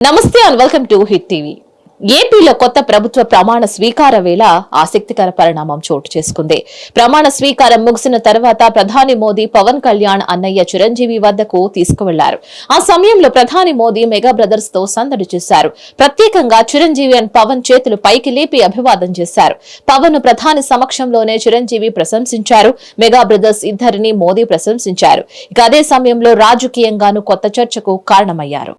నమస్తే and welcome to hit TV. ఏపీలో కొత్త ప్రభుత్వ ప్రమాణ స్వీకార వేళ ఆసక్తికర పరిణామం చోటు చేసుకుంది. ప్రమాణ స్వీకారం ముగిసిన తర్వాత ప్రధాని మోదీ పవన్ కళ్యాణ్ అన్నయ్య చిరంజీవి వద్దకు తీసుకువెళ్లారు. ఆ సమయంలో ప్రధాని మోదీ మెగా బ్రదర్స్ తో సందడి చేశారు. ప్రత్యేకంగా చిరంజీవి అండ్ పవన్ చేతులు పైకి లేపి అభివాదం చేశారు. పవన్ ప్రధాని సమక్షంలోనే చిరంజీవి ప్రశంసించారు. మెగా బ్రదర్స్ ఇద్దరిని మోదీ ప్రశంసించారు. ఇక అదే సమయంలో రాజకీయంగానూ కొత్త చర్చకు కారణమయ్యారు.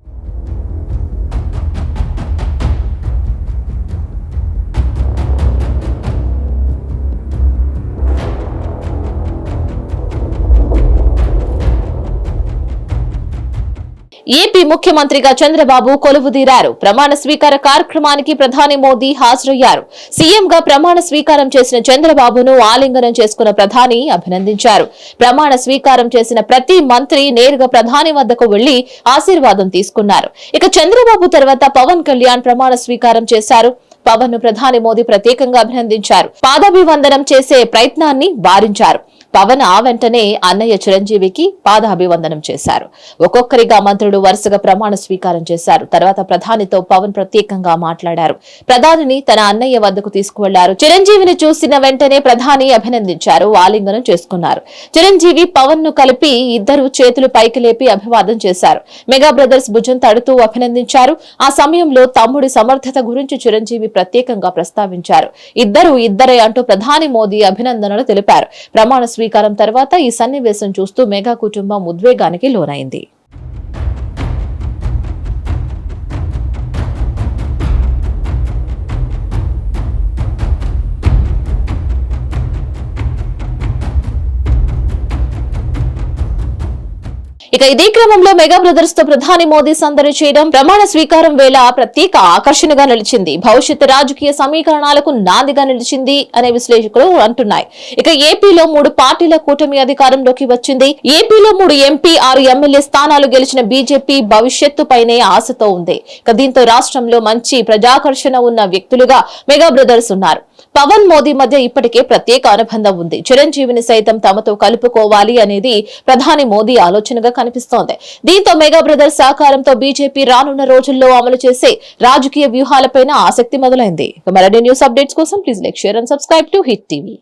ఏపీ ముఖ్యమంత్రిగా చంద్రబాబు కొలువుదీరారు. ప్రమాణ స్వీకార కార్యక్రమానికి ప్రధాని మోదీ హాజరయ్యారు. సీఎంగా ప్రమాణ స్వీకారం చేసిన చంద్రబాబును ఆలింగనం చేసుకున్న ప్రధాని అభినందించారు. ప్రమాణ స్వీకారం చేసిన ప్రతి మంత్రి నేరుగా ప్రధాని వద్దకు వెళ్లి ఆశీర్వాదం తీసుకున్నారు. ఇక చంద్రబాబు తర్వాత పవన్ కళ్యాణ్ ప్రమాణ స్వీకారం చేశారు. పవన్ ను ప్రధాని మోదీ ప్రత్యేకంగా అభినందించారు. పాదాభివందనం చేసే ప్రయత్నాన్ని వారించారు. పవన్ ఆ వెంటనే అన్నయ్య చిరంజీవికి పాదాభివందనం చేశారు. ఒక్కొక్కరిగా మంత్రులు వరుసగా ప్రమాణ స్వీకారం చేశారు. తర్వాత ప్రధానితో పవన్ ప్రత్యేకంగా మాట్లాడారు. ప్రధానిని తన అన్నయ్య వద్దకు తీసుకువెళ్లారు. చిరంజీవిని చూసిన వెంటనే ప్రధాని అభినందించారు. ఆలింగనం చేసుకున్నారు. చిరంజీవి పవన్ ను కలిపి ఇద్దరు చేతులు పైకి లేపి అభివాదం చేశారు. మెగా బ్రదర్స్ భుజం తడుతూ అభినందించారు. ఆ సమయంలో తమ్ముడి సమర్థత గురించి చిరంజీవి ప్రత్యేకంగా ప్రస్తావించారు. ఇద్దరే అంటూ ప్రధాని మోదీ అభినందనలు తెలిపారు. ప్రమాణ స్వీకారం తర్వాత ఈ సన్నివేశం చూస్తూ మెగా కుటుంబం ఉద్వేగానికి లోనైంది. ఇక ఇదే క్రమంలో మెగా బ్రదర్స్ తో ప్రధాని మోదీ సందడి చేయడం ప్రమాణ స్వీకారం వేళ ప్రత్యేక ఆకర్షణగా నిలిచింది. భవిష్యత్ రాజకీయ సమీకరణాలకు నాందిగా నిలిచింది అనే విశ్లేషకులు అంటున్నాయి. ఇక ఏపీలో 3 పార్టీల కూటమి అధికారంలోకి వచ్చింది. ఏపీలో 3 ఎంపీ 6 ఎమ్మెల్యే స్థానాలు గెలిచిన బీజేపీ భవిష్యత్తుపైనే ఆశతో ఉంది. ఇక దీంతో రాష్ట్రంలో మంచి ప్రజాకర్షణ ఉన్న వ్యక్తులుగా మెగా బ్రదర్స్ ఉన్నారు. పవన్ మోదీ మధ్య ఇప్పటికే ప్రత్యేక అనుబంధం ఉంది. చిరంజీవిని సైతం తమతో కలుపుకోవాలి అనేది ప్రధాని మోదీ ఆలోచనగా కనిపిస్తోంది. దీంతో మెగా బ్రదర్స్ సహకారంతో బీజేపీ రానున్న రోజుల్లో అమలు చేసే రాజకీయ వ్యూహాలపైన ఆసక్తి మొదలైంది. మరిన్ని న్యూస్ అప్డేట్స్ కోసం please like, share and subscribe to hit TV.